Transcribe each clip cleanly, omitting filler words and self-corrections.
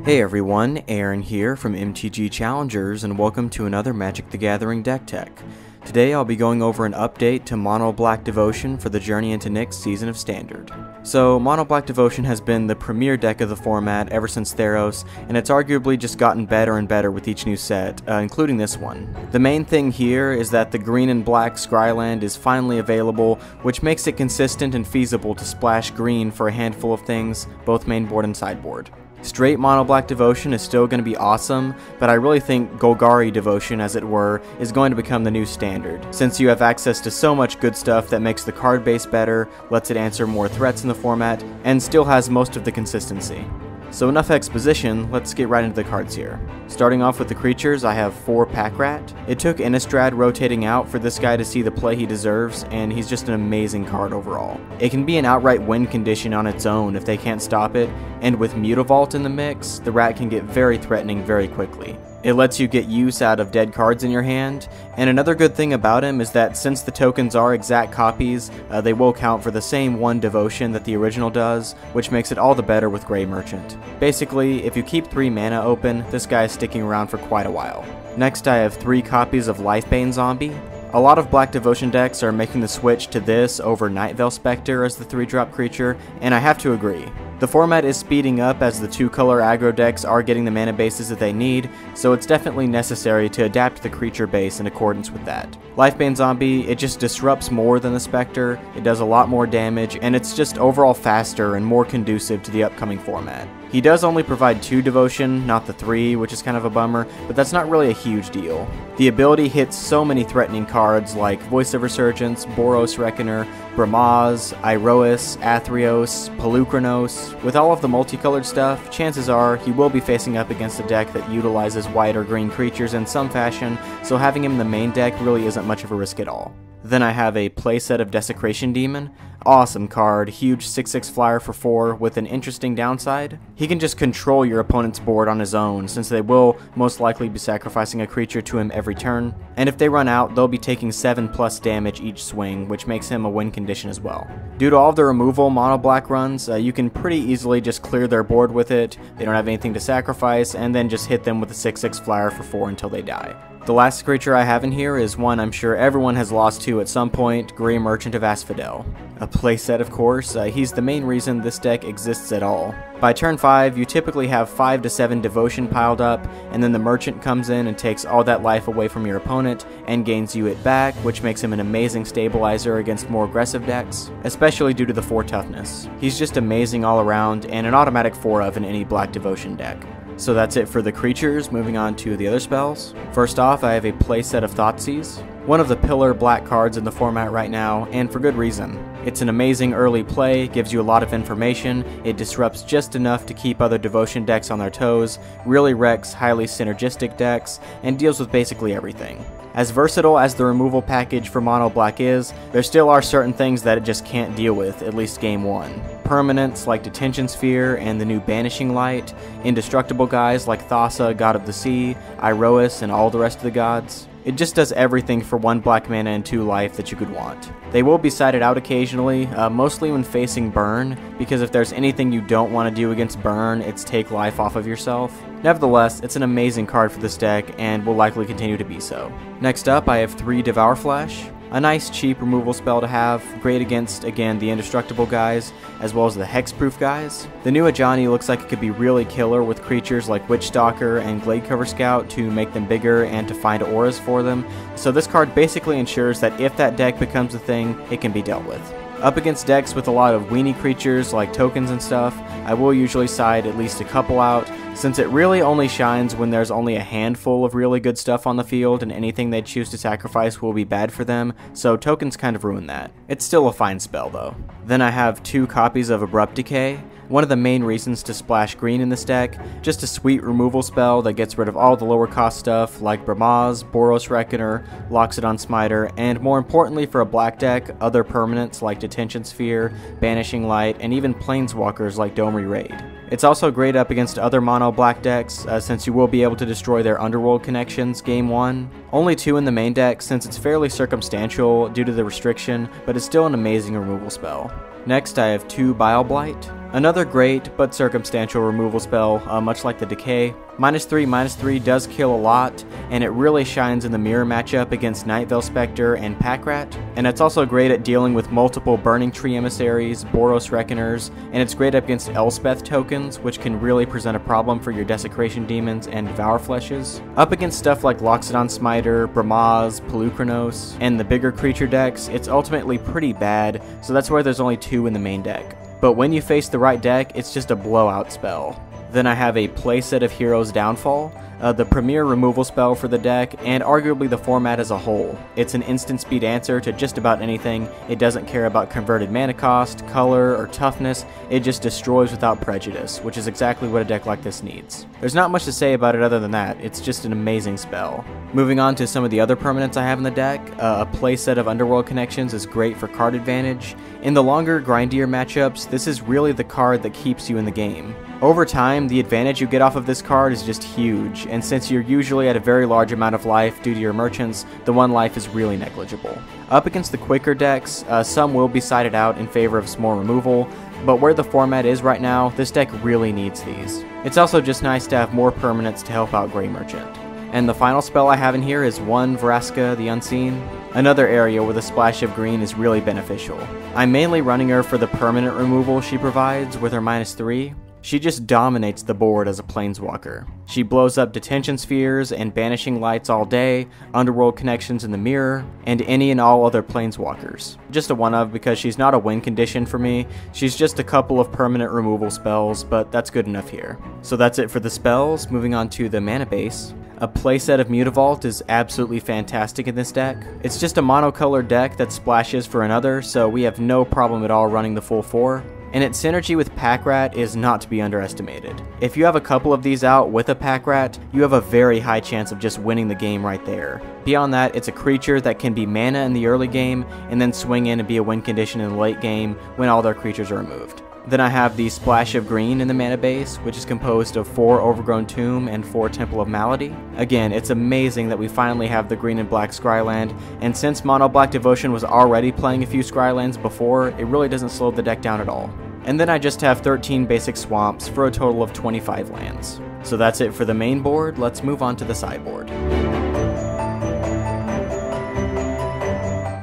Hey everyone, Aaron here from MTGChallengers, and welcome to another Magic the Gathering deck tech. Today I'll be going over an update to Mono Black Devotion for the Journey into Nyx's Season of Standard. So, Mono Black Devotion has been the premier deck of the format ever since Theros, and it's arguably just gotten better and better with each new set, including this one. The main thing here is that the green and black Scryland is finally available, which makes it consistent and feasible to splash green for a handful of things, both mainboard and sideboard. Straight Mono Black Devotion is still going to be awesome, but I really think Golgari Devotion, as it were, is going to become the new standard, since you have access to so much good stuff that makes the card base better, lets it answer more threats in the format, and still has most of the consistency. So enough exposition, let's get right into the cards here. Starting off with the creatures, I have 4 Pack Rat. It took Innistrad rotating out for this guy to see the play he deserves, and he's just an amazing card overall. It can be an outright win condition on its own if they can't stop it, and with Mutavault in the mix, the rat can get very threatening very quickly. It lets you get use out of dead cards in your hand, and another good thing about him is that since the tokens are exact copies, they will count for the same 1 devotion that the original does, which makes it all the better with Grey Merchant. Basically, if you keep 3 mana open, this guy is sticking around for quite a while. Next I have 3 copies of Lifebane Zombie. A lot of Black Devotion decks are making the switch to this over Nightveil Spectre as the 3-drop creature, and I have to agree. The format is speeding up as the 2-color aggro decks are getting the mana bases that they need, so it's definitely necessary to adapt the creature base in accordance with that. Lifebane Zombie, it just disrupts more than the Spectre, it does a lot more damage, and it's just overall faster and more conducive to the upcoming format. He does only provide 2 devotion, not the 3, which is kind of a bummer, but that's not really a huge deal. The ability hits so many threatening cards like Voice of Resurgence, Boros Reckoner, Bramaz, Iroas, Athreos, Pelucranos. With all of the multicolored stuff, chances are he will be facing up against a deck that utilizes white or green creatures in some fashion, so having him in the main deck really isn't much of a risk at all. Then I have a playset of Desecration Demon. Awesome card, huge 6/6 flyer for 4 with an interesting downside. He can just control your opponent's board on his own, since they will most likely be sacrificing a creature to him every turn, and if they run out, they'll be taking 7+ damage each swing, which makes him a win condition as well. Due to all of the removal mono black runs, you can pretty easily just clear their board with it, they don't have anything to sacrifice, and then just hit them with a 6/6 flyer for 4 until they die. The last creature I have in here is one I'm sure everyone has lost to at some point, Grey Merchant of Asphodel. A playset, of course, he's the main reason this deck exists at all. By turn 5, you typically have 5 to 7 devotion piled up, and then the Merchant comes in and takes all that life away from your opponent, and gains you it back, which makes him an amazing stabilizer against more aggressive decks, especially due to the 4 toughness. He's just amazing all around, and an automatic 4 of in any Black Devotion deck. So that's it for the creatures, moving on to the other spells. First off, I have a playset of Thoughtseize, one of the pillar black cards in the format right now, and for good reason. It's an amazing early play, gives you a lot of information, it disrupts just enough to keep other devotion decks on their toes, really wrecks highly synergistic decks, and deals with basically everything. As versatile as the removal package for Mono Black is, there still are certain things that it just can't deal with, at least game 1. Permanents like Detention Sphere and the new Banishing Light, indestructible guys like Thassa, God of the Sea, Iroas, and all the rest of the gods. It just does everything for 1 black mana and 2 life that you could want. They will be sided out occasionally, mostly when facing burn, because if there's anything you don't want to do against burn, it's take life off of yourself. Nevertheless, it's an amazing card for this deck, and will likely continue to be so. Next up, I have 3 Devour Flesh. A nice cheap removal spell to have, great against, again, the indestructible guys, as well as the hexproof guys. The new Ajani looks like it could be really killer with creatures like Witchstalker and Gladecover Scout to make them bigger and to find auras for them, so this card basically ensures that if that deck becomes a thing, it can be dealt with. Up against decks with a lot of weenie creatures like tokens and stuff, I will usually side at least a couple out, since it really only shines when there's only a handful of really good stuff on the field and anything they choose to sacrifice will be bad for them, so tokens kind of ruin that. It's still a fine spell though. Then I have 2 copies of Abrupt Decay. One of the main reasons to splash green in this deck, just a sweet removal spell that gets rid of all the lower cost stuff like Bramaz, Boros Reckoner, locks it on Smiter, and more importantly for a black deck, other permanents like Detention Sphere, Banishing Light, and even planeswalkers like Domri Raid. It's also great up against other mono black decks, since you will be able to destroy their Underworld Connections game 1. Only 2 in the main deck since it's fairly circumstantial due to the restriction, but it's still an amazing removal spell. Next I have 2 Bile Blight. Another great but circumstantial removal spell, much like the Decay. -3/-3 does kill a lot, and it really shines in the mirror matchup against Nightveil Spectre and Packrat. And it's also great at dealing with multiple Burning Tree Emissaries, Boros Reckoners, and it's great up against Elspeth tokens, which can really present a problem for your Desecration Demons and Devour Fleshes. Up against stuff like Loxodon Smiter, Bramaz, Pelucranos, and the bigger creature decks, it's ultimately pretty bad, so that's why there's only 2 in the main deck. But when you face the right deck, it's just a blowout spell. Then I have a playset of Heroes Downfall, the premier removal spell for the deck, and arguably the format as a whole. It's an instant speed answer to just about anything. It doesn't care about converted mana cost, color, or toughness. It just destroys without prejudice, which is exactly what a deck like this needs. There's not much to say about it other than that. It's just an amazing spell. Moving on to some of the other permanents I have in the deck, a playset of Underworld Connections is great for card advantage. In the longer, grindier matchups, this is really the card that keeps you in the game. Over time, the advantage you get off of this card is just huge, and since you're usually at a very large amount of life due to your merchants, the 1 life is really negligible. Up against the quicker decks, some will be sided out in favor of some more removal, but where the format is right now, this deck really needs these. It's also just nice to have more permanents to help out Grey Merchant. And the final spell I have in here is 1 Vraska the Unseen, another area where the splash of green is really beneficial. I'm mainly running her for the permanent removal she provides with her -3. She just dominates the board as a planeswalker. She blows up Detention Spheres and Banishing Lights all day, Underworld Connections in the mirror, and any and all other planeswalkers. Just a one of because she's not a win condition for me, she's just a couple of permanent removal spells, but that's good enough here. So that's it for the spells, moving on to the mana base. A playset of Mutavault is absolutely fantastic in this deck. It's just a monocolored deck that splashes for another, so we have no problem at all running the full 4. And its synergy with Packrat is not to be underestimated. If you have a couple of these out with a Packrat, you have a very high chance of just winning the game right there. Beyond that, it's a creature that can be mana in the early game, and then swing in and be a win condition in the late game when all their creatures are removed. Then I have the Splash of Green in the mana base, which is composed of 4 Overgrown Tomb and 4 Temple of Malady. Again, it's amazing that we finally have the green and black Scryland, and since Mono Black Devotion was already playing a few Scrylands before, it really doesn't slow the deck down at all. And then I just have 13 basic swamps for a total of 25 lands. So that's it for the main board, let's move on to the sideboard.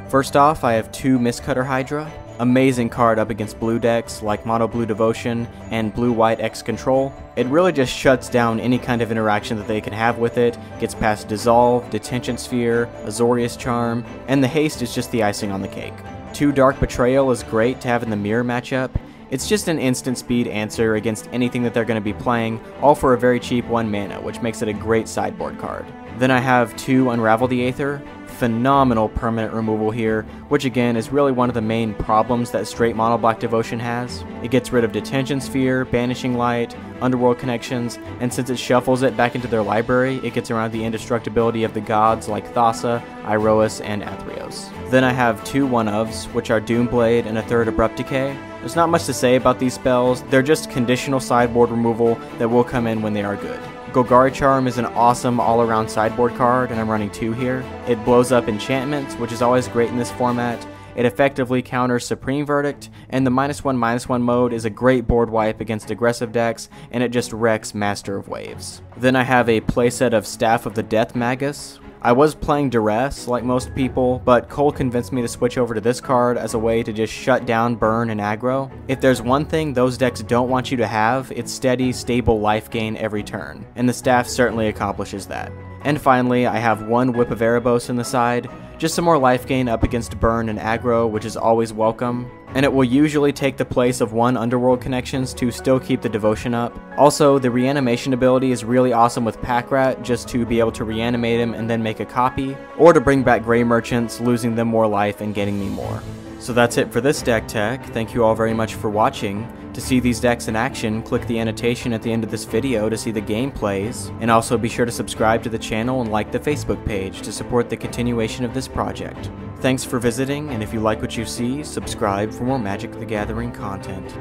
First off, I have 2 Mistcutter Hydra. Amazing card up against blue decks like Mono Blue Devotion and Blue White X Control. It really just shuts down any kind of interaction that they can have with it, gets past Dissolve, Detention Sphere, Azorius Charm, and the haste is just the icing on the cake. 2 Dark Betrayal is great to have in the mirror matchup. It's just an instant speed answer against anything that they're going to be playing, all for a very cheap 1 mana, which makes it a great sideboard card. Then I have 2 Unravel the Aether. Phenomenal permanent removal here, which again is really one of the main problems that straight Mono Black Devotion has. It gets rid of Detention Sphere, Banishing Light, Underworld Connections, and since it shuffles it back into their library, it gets around the indestructibility of the gods like Thassa, Iroas, and Athreos. Then I have 2 one-ofs, which are Doomblade and a 3rd Abrupt Decay. There's not much to say about these spells, they're just conditional sideboard removal that will come in when they are good. Golgari Charm is an awesome all-around sideboard card, and I'm running 2 here. It blows up enchantments, which is always great in this format. It effectively counters Supreme Verdict, and the -1/-1 mode is a great board wipe against aggressive decks, and it just wrecks Master of Waves. Then I have a playset of Staff of the Death Magus. I was playing Duress, like most people, but Cole convinced me to switch over to this card as a way to just shut down burn and aggro. If there's one thing those decks don't want you to have, it's steady, stable life gain every turn, and the staff certainly accomplishes that. And finally, I have 1 Whip of Erebos in the side, just some more life gain up against burn and aggro, which is always welcome. And it will usually take the place of 1 Underworld Connections to still keep the devotion up. Also, the reanimation ability is really awesome with Packrat, just to be able to reanimate him and then make a copy, or to bring back Grey Merchants, losing them more life and getting me more. So that's it for this deck tech. Thank you all very much for watching. To see these decks in action, click the annotation at the end of this video to see the gameplays, and also be sure to subscribe to the channel and like the Facebook page to support the continuation of this project. Thanks for visiting, and if you like what you see, subscribe for more Magic the Gathering content.